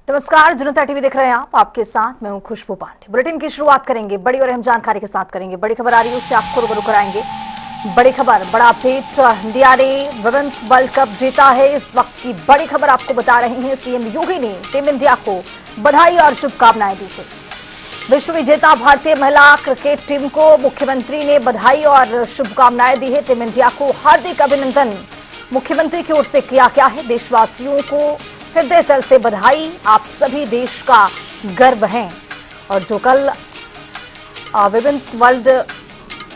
नमस्कार, जनता टीवी देख रहे हैं आप, आपके साथ मैं हूं खुशबू पांडे। बुलेटिन की शुरुआत करेंगे बड़ी और अहम जानकारी के साथ करेंगे। बड़ी खबर आ रही है उससे आपको रूबरू कराएंगे। बड़ी खबर, बड़ा अपडेट। इंडिया ने वुमेन्स वर्ल्ड कप जीता है। इस वक्त की बड़ी खबर आपको बता रहे हैं। सीएम योगी ने टीम इंडिया को बधाई और शुभकामनाएं दी है। विश्व विजेता भारतीय महिला क्रिकेट टीम को मुख्यमंत्री ने बधाई और शुभकामनाएं दी है। टीम इंडिया को हार्दिक अभिनंदन मुख्यमंत्री की ओर से किया गया है। देशवासियों को हृदय तल से बधाई। आप सभी देश का गर्व हैं। और जो कल विमेंस वर्ल्ड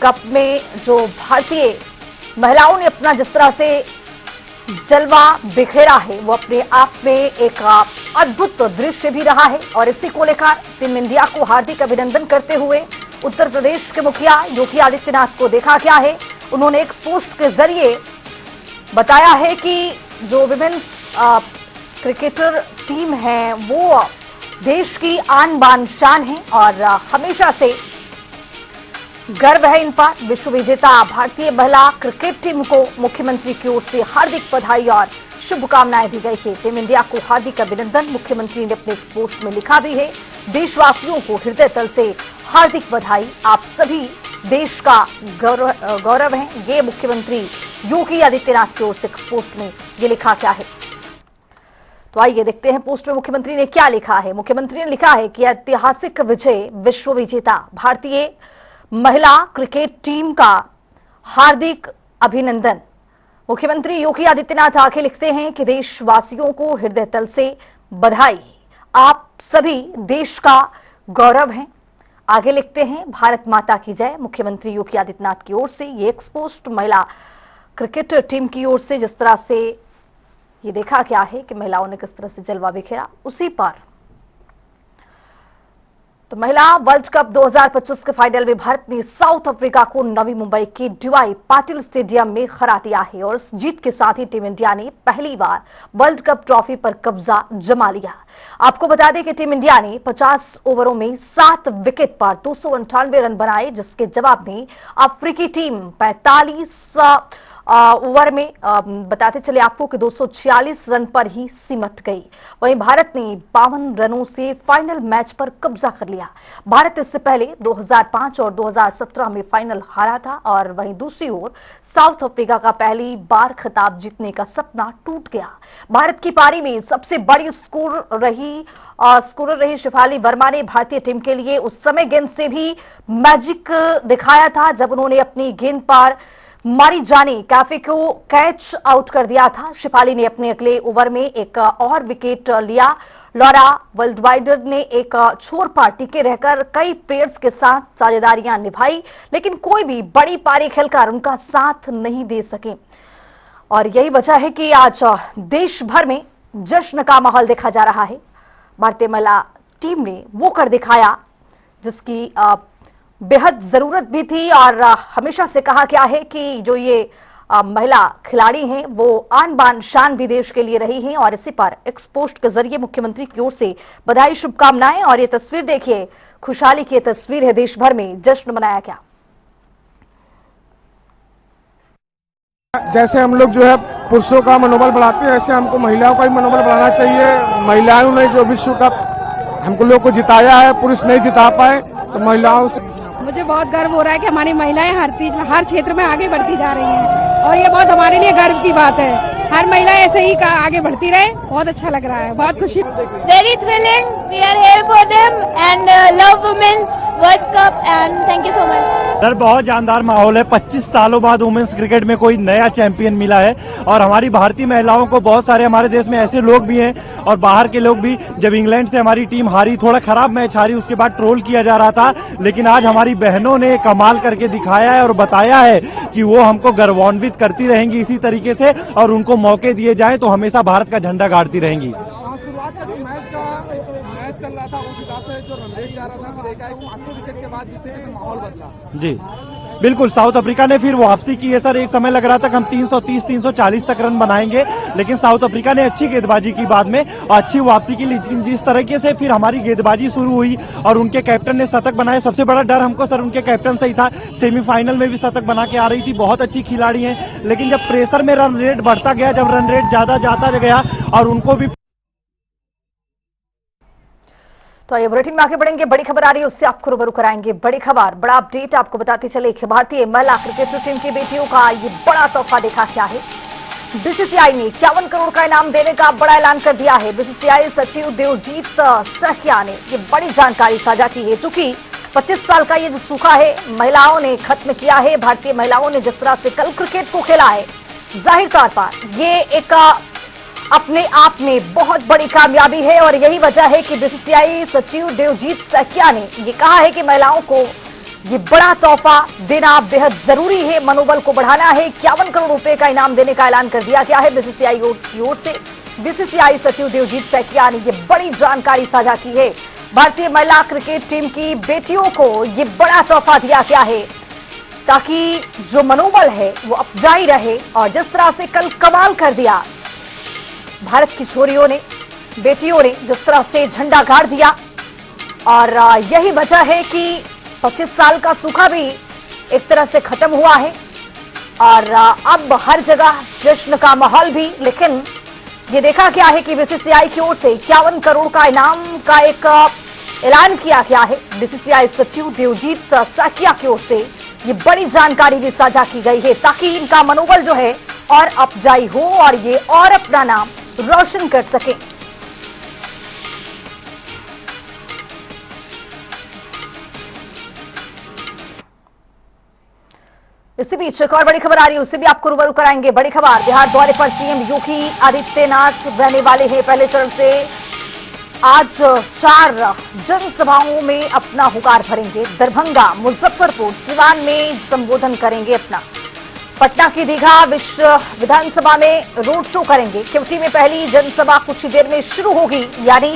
कप में जो भारतीय महिलाओं ने अपना जिस तरह से जलवा बिखेरा है, वो अपने आप में एक अद्भुत दृश्य भी रहा है। और इसी को लेकर टीम इंडिया को हार्दिक अभिनंदन करते हुए उत्तर प्रदेश के मुखिया योगी आदित्यनाथ को देखा गया है। उन्होंने एक पोस्ट के जरिए बताया है कि जो विमेंस क्रिकेटर टीम है वो देश की आन बान शान है और हमेशा से गर्व है इन पर। विश्व विजेता भारतीय महिला क्रिकेट टीम को मुख्यमंत्री की ओर से हार्दिक बधाई और शुभकामनाएं दी गई है। टीम इंडिया को हार्दिक अभिनंदन मुख्यमंत्री ने अपने एक पोस्ट में लिखा भी है। देशवासियों को हृदय तल से हार्दिक बधाई। आप सभी देश का गौरव है। ये मुख्यमंत्री योगी आदित्यनाथ की ओर से पोस्ट में ये लिखा क्या है, तो आइए देखते हैं पोस्ट में मुख्यमंत्री ने क्या लिखा है। मुख्यमंत्री ने लिखा है कि ऐतिहासिक विजय, विश्व विजेता भारतीय महिला क्रिकेट टीम का हार्दिक अभिनंदन। मुख्यमंत्री योगी आदित्यनाथ आगे लिखते हैं कि देशवासियों को हृदय तल से बधाई। आप सभी देश का गौरव हैं। आगे लिखते हैं, भारत माता की जय। मुख्यमंत्री योगी आदित्यनाथ की ओर से ये एक्सपोस्ट महिला क्रिकेट टीम की ओर से जिस तरह से ये देखा क्या है कि महिलाओं ने किस तरह से जलवा बिखेरा, उसी पर तो महिला वर्ल्ड कप 2025 के फाइनल में भारत ने साउथ अफ्रीका को नवी मुंबई के डीवाई पाटिल स्टेडियम में हरा दिया है। और इस जीत के साथ ही टीम इंडिया ने पहली बार वर्ल्ड कप ट्रॉफी पर कब्जा जमा लिया। आपको बता दें कि टीम इंडिया ने 50 ओवरों में 7 विकेट पर 298 रन बनाए, जिसके जवाब में अफ्रीकी टीम 45 ओवर में बताते चले आपको कि 246 रन पर ही सिमट गई। वहीं भारत ने 52 रनों से फाइनल मैच पर कब्जा कर लिया। भारत इससे पहले 2005 और 2017 में फाइनल हारा था। और वहीं दूसरी ओर साउथ अफ्रीका का पहली बार खिताब जीतने का सपना टूट गया। भारत की पारी में सबसे बड़ी स्कोरर रही शेफाली वर्मा ने भारतीय टीम के लिए उस समय गेंद से भी मैजिक दिखाया था, जब उन्होंने अपनी गेंद पर मारी जाने कैफे को कैच आउट कर दिया था। शेफाली ने अपने अगले ओवर में एक और विकेट लिया। लॉरा वर्ल्डवाइडर ने एक छोर पर टिके रहकर कई प्लेयर्स के साथ साझेदारियां निभाई, लेकिन कोई भी बड़ी पारी खेलकर उनका साथ नहीं दे सके। और यही वजह है कि आज देश भर में जश्न का माहौल देखा जा रहा है। भारतीय महिला टीम ने वो कर दिखाया जिसकी बेहद जरूरत भी थी। और हमेशा से कहा गया है कि जो ये महिला खिलाड़ी हैं वो आन बान शान भी देश के लिए रही हैं। और इसी पर एक्सपोस्ट के जरिए मुख्यमंत्री की ओर से बधाई शुभकामनाएं। और ये तस्वीर देखिए, खुशहाली की तस्वीर है, देश भर में जश्न मनाया गया। जैसे हम लोग जो है पुरुषों का मनोबल बढ़ाते हैं, ऐसे हमको महिलाओं का भी मनोबल बढ़ाना चाहिए। महिलाओं ने जो विश्व कप हमको लोग को जिताया है, पुरुष नहीं जिता पाए, तो महिलाओं से मुझे बहुत गर्व हो रहा है कि हमारी महिलाएं हर चीज में, हर क्षेत्र में आगे बढ़ती जा रही हैं। और ये बहुत हमारे लिए गर्व की बात है। हर महिला ऐसे ही आगे बढ़ती रहे। बहुत अच्छा लग रहा है, बहुत खुशी। Very thrilling. We are here for them and love women World Cup and thank you so much. Sir बहुत जानदार माहौल है। 25 सालों बाद वुमेन्स क्रिकेट में कोई नया चैंपियन मिला है। और हमारी भारतीय महिलाओं को बहुत सारे हमारे देश में ऐसे लोग भी हैं और बाहर के लोग भी, जब इंग्लैंड से हमारी टीम हारी, थोड़ा खराब मैच हारी, उसके बाद ट्रोल किया जा रहा था, लेकिन आज हमारी बहनों ने कमाल करके दिखाया है और बताया है कि वो हमको गर्वान्वित करती रहेंगी इसी तरीके से, और उनको मौके दिए जाए तो हमेशा भारत का झंडा गाड़ती रहेंगी। शुरुआत का जो मैच चल रहा था उस हिसाब से जो रन रेट जा रहा था, फिर एकाएक 5 विकेट के बाद जिससे माहौल बदला। जी बिल्कुल, साउथ अफ्रीका ने फिर वापसी की है सर। एक समय लग रहा था कि हम 330-340 तक रन बनाएंगे, लेकिन साउथ अफ्रीका ने अच्छी गेंदबाजी की बाद में और अच्छी वापसी की। लेकिन जिस तरीके से फिर हमारी गेंदबाजी शुरू हुई और उनके कैप्टन ने शतक बनाए, सबसे बड़ा डर हमको सर उनके कैप्टन से ही था। सेमीफाइनल में भी शतक बना के आ रही थी, बहुत अच्छी खिलाड़ी हैं, लेकिन जब प्रेशर में रन रेट बढ़ता गया, जब रन रेट ज्यादा जाता गया और उनको भी तो आइए बुलेटिन में आगे बढ़ेंगे। बड़ी खबर आ रही है, उससे आपको रूबरू कराएंगे। बड़ी खबर, बड़ा अपडेट आपको बताते चले कि भारतीय महिला क्रिकेट टीम की बेटियों का ये बड़ा तोहफा देखा क्या है। बीसीसीआई ने 51 करोड़ का इनाम देने का बड़ा ऐलान कर दिया है। बीसीसीआई सचिव देवजीत सैकिया ने ये बड़ी जानकारी साझा की है। चूंकि 25 साल का ये जो सूखा है महिलाओं ने खत्म किया है। भारतीय महिलाओं ने जिस तरह से कल क्रिकेट को खेला है, जाहिर तौर पर ये एक अपने आप में बहुत बड़ी कामयाबी है और यही वजह है कि बीसीसीआई सचिव देवजीत सैकिया ने ये कहा है कि महिलाओं को ये बड़ा तोहफा देना बेहद जरूरी है, मनोबल को बढ़ाना है। 51 करोड़ रुपए का इनाम देने का ऐलान कर दिया गया है बीसीसीआई की ओर से। बीसीसीआई सचिव देवजीत सैकिया ने ये बड़ी जानकारी साझा की है। भारतीय महिला क्रिकेट टीम की बेटियों को ये बड़ा तोहफा दिया गया है ताकि जो मनोबल है वो अफजाई रहे। और जिस तरह से कल कमाल कर दिया भारत की छोरियों ने, बेटियों ने जिस तरह से झंडा गाड़ दिया, और यही वजह है कि 25 साल का सूखा भी एक तरह से खत्म हुआ है और अब हर जगह जश्न का माहौल भी। लेकिन ये देखा गया है कि बीसीसीआई की ओर से 51 करोड़ का इनाम का एक ऐलान किया गया है। बीसीसीआई सचिव देवजीत सैकिया की ओर से ये बड़ी जानकारी भी साझा की गई है ताकि इनका मनोबल जो है और अफजाई हो और ये और अपना नाम रोशन कर सके। इसी बीच एक और बड़ी खबर आ रही है, उससे भी आपको रूबरू कराएंगे। बड़ी खबर, बिहार दौरे पर सीएम योगी आदित्यनाथ रहने वाले हैं। पहले चरण से आज 4 जनसभाओं में अपना हुंकार भरेंगे। दरभंगा, मुजफ्फरपुर, सिवान में संबोधन करेंगे अपना। पटना की दीघा विधानसभा में रोड शो करेंगे। केवटी में पहली जनसभा कुछ ही देर में शुरू होगी, यानी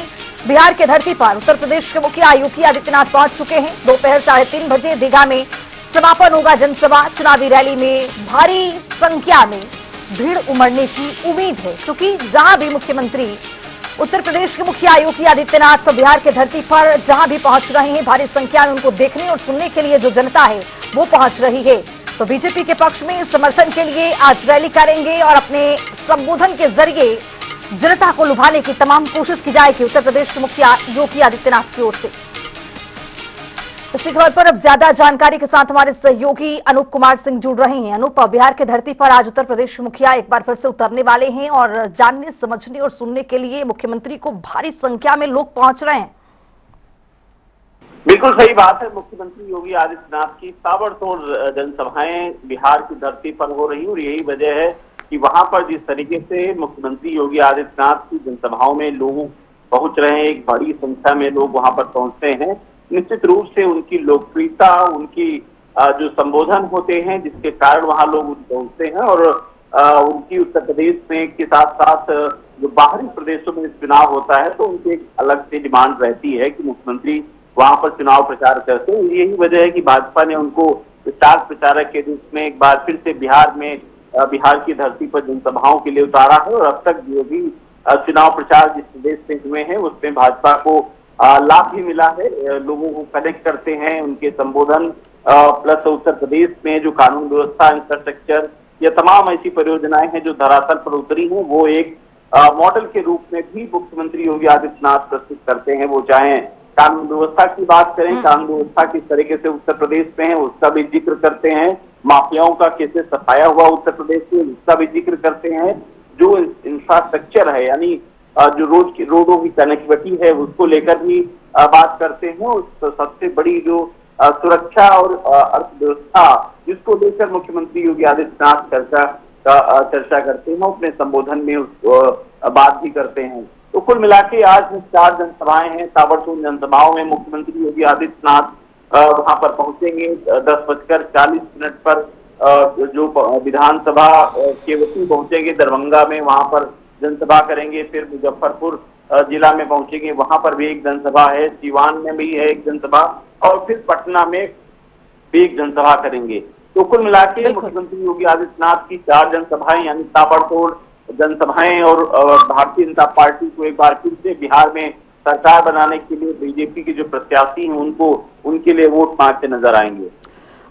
बिहार के धरती पर उत्तर प्रदेश के मुखिया योगी आदित्यनाथ पहुंच चुके हैं। दोपहर 3:30 बजे दीघा में समापन होगा जनसभा। चुनावी रैली में भारी संख्या में भीड़ उमड़ने की उम्मीद है, क्योंकि जहां भी मुख्यमंत्री उत्तर प्रदेश के मुखिया योगी आदित्यनाथ तो बिहार के धरती पर जहां भी पहुंच रहे हैं, भारी संख्या में उनको देखने और सुनने के लिए जो जनता है वो पहुंच रही है। तो बीजेपी के पक्ष में समर्थन के लिए आज रैली करेंगे और अपने संबोधन के जरिए जनता को लुभाने की तमाम कोशिश की जाएगी उत्तर प्रदेश के मुखिया योगी आदित्यनाथ की ओर से। इसी खबर पर अब ज्यादा जानकारी के साथ हमारे सहयोगी अनूप कुमार सिंह जुड़ रहे हैं। अनूप, बिहार के धरती पर आज उत्तर प्रदेश के मुखिया एक बार फिर से उतरने वाले हैं और जानने, समझने और सुनने के लिए मुख्यमंत्री को भारी संख्या में लोग पहुंच रहे हैं। बिल्कुल सही बात है। मुख्यमंत्री योगी आदित्यनाथ की ताबड़तोड़ जनसभाएं बिहार की धरती पर हो रही और यही वजह है कि वहां पर जिस तरीके से मुख्यमंत्री योगी आदित्यनाथ की जनसभाओं में लोग पहुंच रहे हैं, एक बड़ी संख्या में लोग वहां पर पहुंचते हैं, निश्चित रूप से उनकी लोकप्रियता, उनकी जो संबोधन होते हैं जिसके कारण वहां लोग पहुंचते हैं और उनकी उत्तर प्रदेश में के साथ साथ जो बाहरी प्रदेशों में चुनाव होता है तो उनकी एक अलग से डिमांड रहती है कि मुख्यमंत्री वहां पर चुनाव प्रचार करते हैं। यही वजह है कि भाजपा ने उनको स्टार प्रचारक के रूप में एक बार फिर से बिहार की धरती पर जनसभाओं के लिए उतारा है और अब तक जो भी चुनाव प्रचार जिस प्रदेश में हुए हैं उसमें भाजपा को लाभ भी मिला है। लोगों को कनेक्ट करते हैं उनके संबोधन, प्लस उत्तर प्रदेश में जो कानून व्यवस्था, इंफ्रास्ट्रक्चर, ये तमाम ऐसी परियोजनाएं हैं जो धरातल पर उतरी हैं, वो एक मॉडल के रूप में भी मुख्यमंत्री योगी आदित्यनाथ प्रस्तुत करते हैं। वो चाहे कानून व्यवस्था की बात करें, कानून व्यवस्था किस तरीके से उत्तर प्रदेश में है उसका भी जिक्र करते हैं, माफियाओं का कैसे सफाया हुआ उत्तर प्रदेश में उसका भी जिक्र करते हैं, जो इंफ्रास्ट्रक्चर है यानी जो रोडों की कनेक्टिविटी है उसको लेकर भी बात करते हैं और सबसे बड़ी जो सुरक्षा और अर्थव्यवस्था जिसको लेकर मुख्यमंत्री योगी आदित्यनाथ चर्चा करते हैं, अपने संबोधन में बात भी करते हैं। तो कुल मिला के आज 4 जनसभाएं हैं। ताबड़तोड़ जनसभाओं में मुख्यमंत्री योगी आदित्यनाथ वहां पर पहुंचेंगे। 10:40 पर जो विधानसभा केवटी पहुंचेंगे, दरभंगा में वहां पर जनसभा करेंगे, फिर मुजफ्फरपुर जिला में पहुंचेंगे, वहां पर भी एक जनसभा है, सिवान में भी है एक जनसभा और फिर पटना में भी एक जनसभा करेंगे। तो कुल मिला के मुख्यमंत्री योगी आदित्यनाथ की 4 जनसभाएं यानी ताबड़तोड़ जनसभाएं और भारतीय जनता पार्टी को एक बार फिर से बिहार में सरकार बनाने के लिए बीजेपी के जो प्रत्याशी हैं उनके लिए वोट मांगते नजर आएंगे।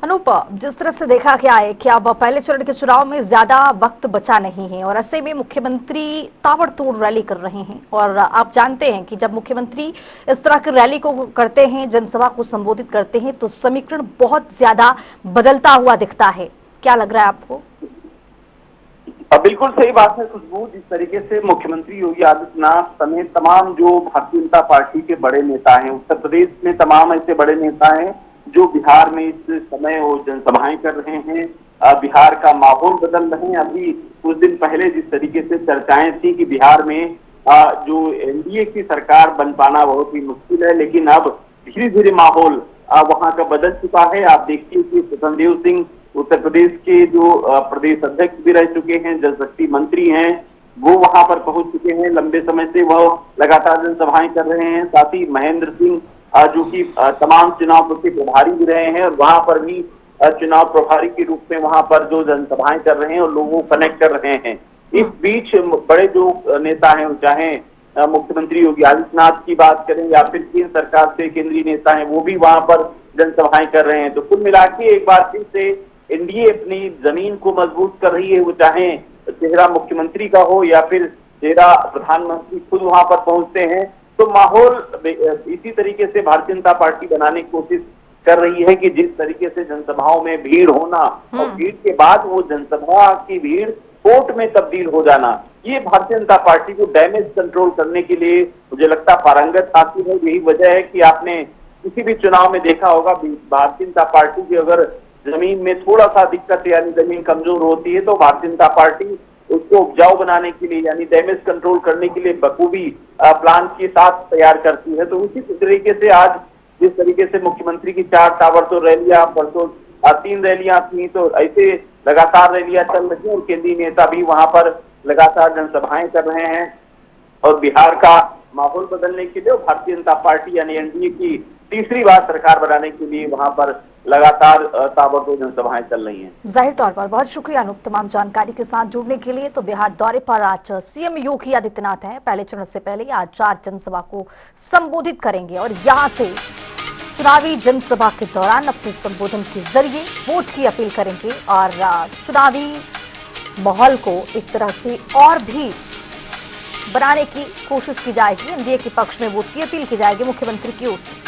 अनूप, जिस तरह से देखा गया है कि अब पहले चरण के चुनाव में ज्यादा वक्त बचा नहीं है और ऐसे में मुख्यमंत्री ताबड़तोड़ रैली कर रहे हैं और आप जानते हैं कि जब मुख्यमंत्री इस तरह की रैली को करते हैं, जनसभा को संबोधित करते हैं, तो समीकरण बहुत ज्यादा बदलता हुआ दिखता है। क्या लग रहा है आपको? बिल्कुल सही बात है खुशबू। जिस तरीके से मुख्यमंत्री योगी आदित्यनाथ समेत तमाम जो भारतीय जनता पार्टी के बड़े नेता हैं, उत्तर प्रदेश में तमाम ऐसे बड़े नेता हैं जो बिहार में इस समय वो जनसभाएं कर रहे हैं, बिहार का माहौल बदल रहे हैं। अभी कुछ दिन पहले जिस तरीके से चर्चाएं थी कि बिहार में जो एनडीए की सरकार बन पाना बहुत ही मुश्किल है, लेकिन अब धीरे धीरे माहौल वहां का बदल चुका है। आप देखिए कि स्वतंत्र सिंह उत्तर प्रदेश के जो प्रदेश अध्यक्ष भी रह चुके हैं, जल शक्ति मंत्री हैं, वो वहां पर पहुंच चुके हैं। लंबे समय से वह लगातार जनसभाएं कर रहे हैं। साथ ही महेंद्र सिंह जो कि तमाम चुनाव के प्रभारी भी रहे हैं और वहां पर भी चुनाव प्रभारी के रूप में वहां पर जो जनसभाएं कर रहे हैं और लोगों को कनेक्ट कर रहे हैं। इस बीच बड़े जो नेता हैं, चाहे मुख्यमंत्री योगी आदित्यनाथ की बात करें या फिर केंद्र सरकार से केंद्रीय नेता हैं, वो भी वहां पर जनसभाएं कर रहे हैं। तो कुल मिला के एक बार फिर से एनडीए अपनी जमीन को मजबूत कर रही है। वो चाहे चेहरा मुख्यमंत्री का हो या फिर चेहरा प्रधानमंत्री खुद वहां पर पहुंचते हैं, तो माहौल इसी तरीके से भारतीय जनता पार्टी बनाने की कोशिश कर रही है कि जिस तरीके से जनसभाओं में भीड़ होना और भीड़ के बाद वो जनसभा की भीड़ वोट में तब्दील हो जाना, ये भारतीय जनता पार्टी को डैमेज कंट्रोल करने के लिए मुझे लगता पारंगत हासिल है। यही वजह है कि आपने किसी भी चुनाव में देखा होगा, भारतीय जनता पार्टी की अगर जमीन में थोड़ा सा दिक्कत यानी जमीन कमजोर होती है तो भारतीय जनता पार्टी उसको उपजाऊ बनाने के लिए यानी डैमेज कंट्रोल करने के लिए बखूबी प्लान के साथ तैयार करती है। तो उसी तरीके से आज जिस तरीके से मुख्यमंत्री की 4 ताबड़तोड़ रैलियां, परसों 3 रैलियां थी, तो ऐसे लगातार रैलियां चल रही हैं और केंद्रीय नेता भी वहां पर लगातार जनसभाएं कर रहे हैं। और बिहार का माहौल बदलने के लिए भारतीय जनता पार्टी यानी एनडीए की तीसरी बार सरकार बनाने के लिए वहां पर लगातार ताबड़तोड़ जनसभाएं चल रही हैं। जाहिर तौर पर बहुत शुक्रिया अनूप तमाम जानकारी के साथ जुड़ने के लिए। तो बिहार दौरे पर आज सीएम योगी आदित्यनाथ हैं। पहले चरण से पहले आज 4 जनसभा को संबोधित करेंगे और यहां से चुनावी जनसभा के दौरान अपने संबोधन के जरिए वोट की अपील करेंगे और चुनावी माहौल को एक तरह से और भी बनाने की कोशिश की जाएगी। एनडीए के पक्ष में वोट की अपील की जाएगी मुख्यमंत्री की ओर से।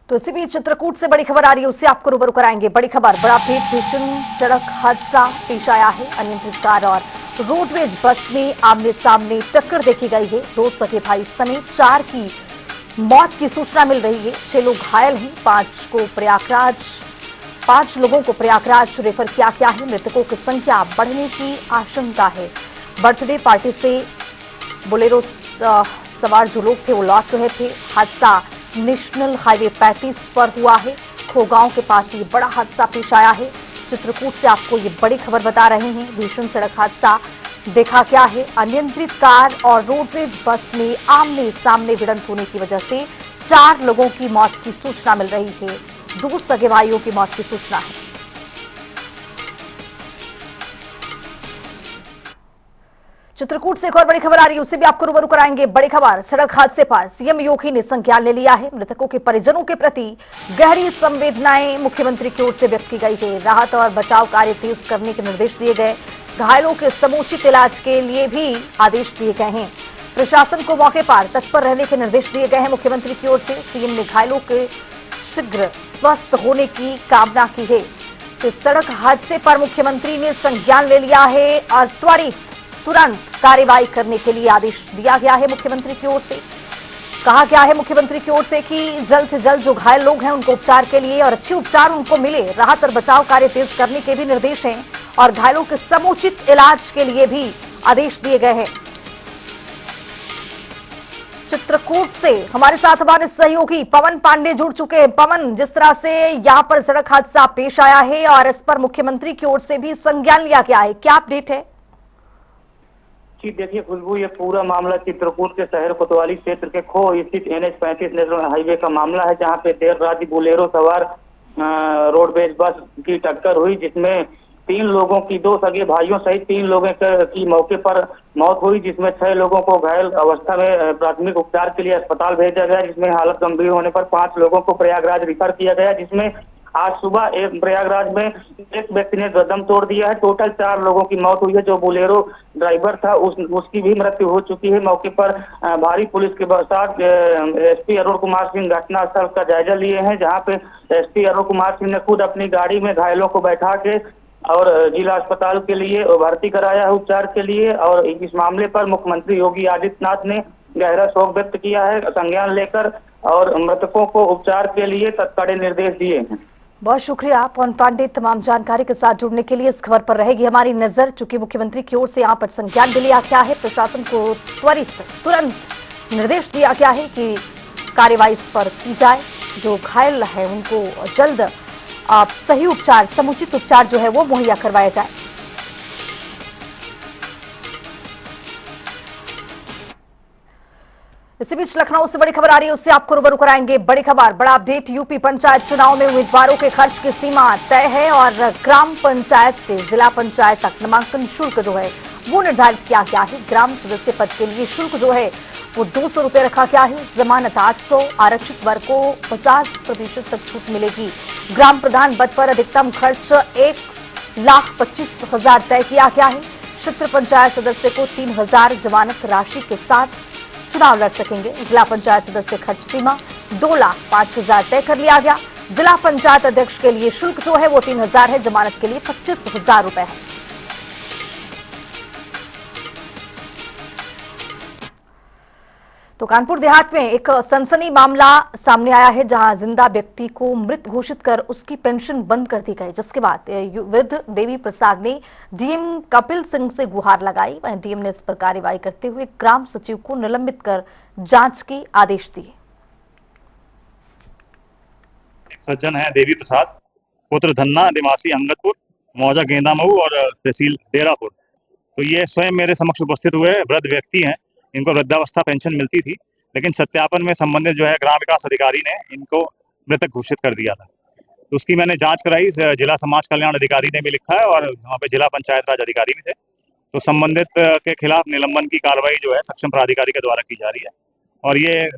तो इसी बीच चित्रकूट से बड़ी खबर आ रही है, उससे आपको रूबरू कराएंगे। बड़ी खबर, बड़ा भीषण सड़क हादसा पेश आया है। अनियंत्रित कार और रोडवेज बस में आमने सामने टक्कर देखी गई है। 2 सगे भाई समेत 4 की मौत की सूचना मिल रही है। 6 लोग घायल हैं। 5 लोगों को प्रयागराज रेफर किया गया है। मृतकों की संख्या बढ़ने की आशंका है। बर्थडे पार्टी से बोलेरो सवार जो लोग थे वो लौट रहे थे। हादसा नेशनल हाईवे 35 पर हुआ है। खोगांव के पास ये बड़ा हादसा पेश आया है। चित्रकूट से आपको ये बड़ी खबर बता रहे हैं। भीषण सड़क हादसा देखा क्या है। अनियंत्रित कार और रोडवेज बस में आमने सामने भिड़ंत होने की वजह से 4 लोगों की मौत की सूचना मिल रही है। 2 सगे भाइयों की मौत की सूचना है। चित्रकूट से एक और बड़ी खबर आ रही है, उससे भी आपको रूबरू कराएंगे। बड़ी खबर, सड़क हादसे पर सीएम योगी ने संज्ञान ले लिया है। मृतकों के परिजनों के प्रति गहरी संवेदनाएं मुख्यमंत्री की ओर से व्यक्त की गई है। राहत और बचाव कार्य तेज करने के निर्देश दिए गए। घायलों के समुचित इलाज के लिए भी आदेश दिए गए हैं। प्रशासन को मौके पर तत्पर रहने के निर्देश दिए गए हैं मुख्यमंत्री की ओर से। सीएम ने घायलों के शीघ्र स्वस्थ होने की कामना की है। इस सड़क हादसे पर मुख्यमंत्री ने संज्ञान ले लिया है और तुरंत कार्रवाई करने के लिए आदेश दिया गया है। मुख्यमंत्री की ओर से कहा गया है मुख्यमंत्री की ओर से कि जल्द से जल्द जो घायल लोग हैं उनको उपचार के लिए और अच्छी उपचार उनको मिले, राहत और बचाव कार्य तेज करने के भी निर्देश हैं और घायलों के समुचित इलाज के लिए भी आदेश दिए गए हैं। चित्रकूट से हमारे साथ हमारे सहयोगी पवन पांडे जुड़ चुके हैं। पवन, जिस तरह से यहाँ पर सड़क हादसा पेश आया है और इस पर मुख्यमंत्री की ओर से भी संज्ञान लिया गया है, क्या अपडेट है? जी देखिए खुशबू, ये पूरा मामला चित्रकूट के शहर कोतवाली क्षेत्र के खो स्थित NH 35 नेशनल हाईवे का मामला है, जहां पे देर रात बोलेरो सवार रोडवेज बस की टक्कर हुई, जिसमें तीन लोगों की, 2 सगे भाइयों सहित 3 लोगों की मौके पर मौत हुई, जिसमें 6 लोगों को घायल अवस्था में प्राथमिक उपचार के लिए अस्पताल भेजा गया, जिसमें हालत गंभीर होने पर 5 लोगों को प्रयागराज रिफर किया गया, जिसमें आज सुबह एक प्रयागराज में एक व्यक्ति ने दम तोड़ दिया है। टोटल 4 लोगों की मौत हुई है। जो बोलेरो ड्राइवर था उसकी भी मृत्यु हो चुकी है। मौके पर भारी पुलिस के साथ एसपी अरुण कुमार सिंह घटनास्थल का जायजा लिए हैं, जहां पे एसपी अरुण कुमार सिंह ने खुद अपनी गाड़ी में घायलों को बैठा के और जिला अस्पताल के लिए भर्ती कराया है उपचार के लिए। और इस मामले पर मुख्यमंत्री योगी आदित्यनाथ ने गहरा शोक व्यक्त किया है संज्ञान लेकर, और मृतकों को उपचार के लिए कड़े निर्देश दिए हैं। बहुत शुक्रिया पवन पांडे, तमाम जानकारी के साथ जुड़ने के लिए। इस खबर पर रहेगी हमारी नजर, चूंकि मुख्यमंत्री की ओर से यहाँ पर संज्ञान भी लिया गया है। प्रशासन को तुरंत निर्देश दिया गया है कि कार्यवाही इस पर की जाए, जो घायल है उनको जल्द सही उपचार, समुचित उपचार जो है वो मुहैया करवाया जाए। इसी बीच लखनऊ से बड़ी खबर आ रही है, उससे आपको रूबरू कराएंगे। बड़ी खबर, बड़ा अपडेट। यूपी पंचायत चुनाव में उम्मीदवारों के खर्च की सीमा तय है और ग्राम पंचायत से जिला पंचायत तक नामांकन शुल्क जो है वो निर्धारित किया गया है। ग्राम सदस्य पद के लिए शुल्क जो है वो 200 रुपये रखा गया है। जमानत 800, आरक्षित वर्ग को 50% तक छूट मिलेगी। ग्राम प्रधान पद पर अधिकतम खर्च 1,25,000 तय किया गया है। क्षेत्र पंचायत सदस्य को 3,000 जमानत राशि के साथ चुनाव लड़ सकेंगे। जिला पंचायत सदस्य खर्च सीमा 2,05,000 तय कर लिया गया। जिला पंचायत अध्यक्ष के लिए शुल्क जो है वो 3,000 है, जमानत के लिए 25,000 रुपए है। तो कानपुर देहात में एक सनसनी मामला सामने आया है, जहां जिंदा व्यक्ति को मृत घोषित कर उसकी पेंशन बंद कर दी गई, जिसके बाद वृद्ध देवी प्रसाद ने डीएम कपिल सिंह से गुहार लगाई। वहीं डीएम ने इस पर कार्रवाई करते हुए ग्राम सचिव को निलंबित कर जांच के आदेश दिए। सज्जन है देवी प्रसाद, पुत्र धन्ना, निवासी अंगदपुर, मौजा गेंदामऊ और तहसील डेरापुर। तो ये स्वयं मेरे समक्ष उपस्थित हुए वृद्ध व्यक्ति हैं। इनको वृद्धावस्था पेंशन मिलती थी, लेकिन सत्यापन में संबंधित जो है ग्राम विकास अधिकारी ने इनको मृतक घोषित कर दिया था। तो उसकी मैंने जांच कराई, जिला समाज कल्याण अधिकारी ने भी लिखा है और वहाँ पे जिला पंचायत राज अधिकारी भी थे। तो संबंधित के खिलाफ निलंबन की कार्रवाई जो है सक्षम प्राधिकारी के द्वारा की जा रही है। और ये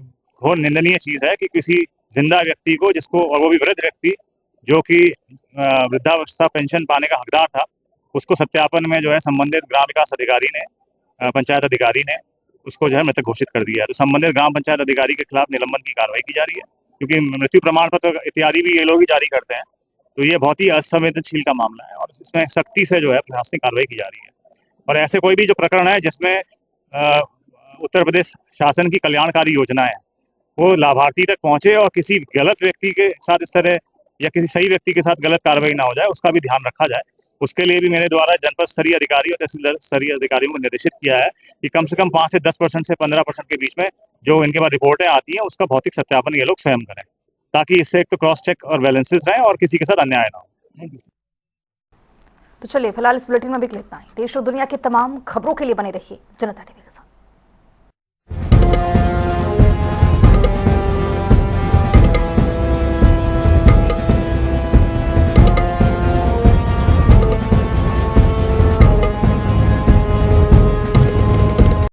घोर निंदनीय चीज है कि किसी जिंदा व्यक्ति को, जिसको, और वो भी वृद्ध व्यक्ति जो कि वृद्धावस्था पेंशन पाने का हकदार था, उसको सत्यापन में जो है संबंधित ग्राम विकास अधिकारी ने, पंचायत अधिकारी ने उसको जो है मृतक घोषित कर दिया है। तो संबंधित ग्राम पंचायत अधिकारी के खिलाफ निलंबन की कार्रवाई की जा रही है, क्योंकि मृत्यु प्रमाण पत्र इत्यादि भी ये लोग ही जारी करते हैं। तो ये बहुत ही असंवेदनशील का मामला है और इसमें सख्ती से जो है प्रशासनिक कार्रवाई की जा रही है। और ऐसे कोई भी जो प्रकरण है जिसमें उत्तर प्रदेश शासन की कल्याणकारी योजनाएं वो लाभार्थी तक पहुंचे और किसी गलत व्यक्ति के साथ इस तरह या किसी सही व्यक्ति के साथ गलत कार्रवाई ना हो जाए, उसका भी ध्यान रखा जाए। उसके लिए भी मेरे द्वारा जनपद स्तरीय अधिकारी और तहसील स्तरीय अधिकारियों को निर्देशित किया है कि कम से कम 5 से 10% से 15% के बीच में जो इनके पास रिपोर्टें आती हैं उसका भौतिक सत्यापन ये लोग स्वयं करें, ताकि इससे एक तो क्रॉस चेक और बैलेंसेस रहें और किसी के साथ अन्याय ना हो। तो चलिए फिलहाल इस बुलेटिन में भी इतना ही। देश और दुनिया की तमाम खबरों के लिए बने रहिए जनता टीवी के साथ।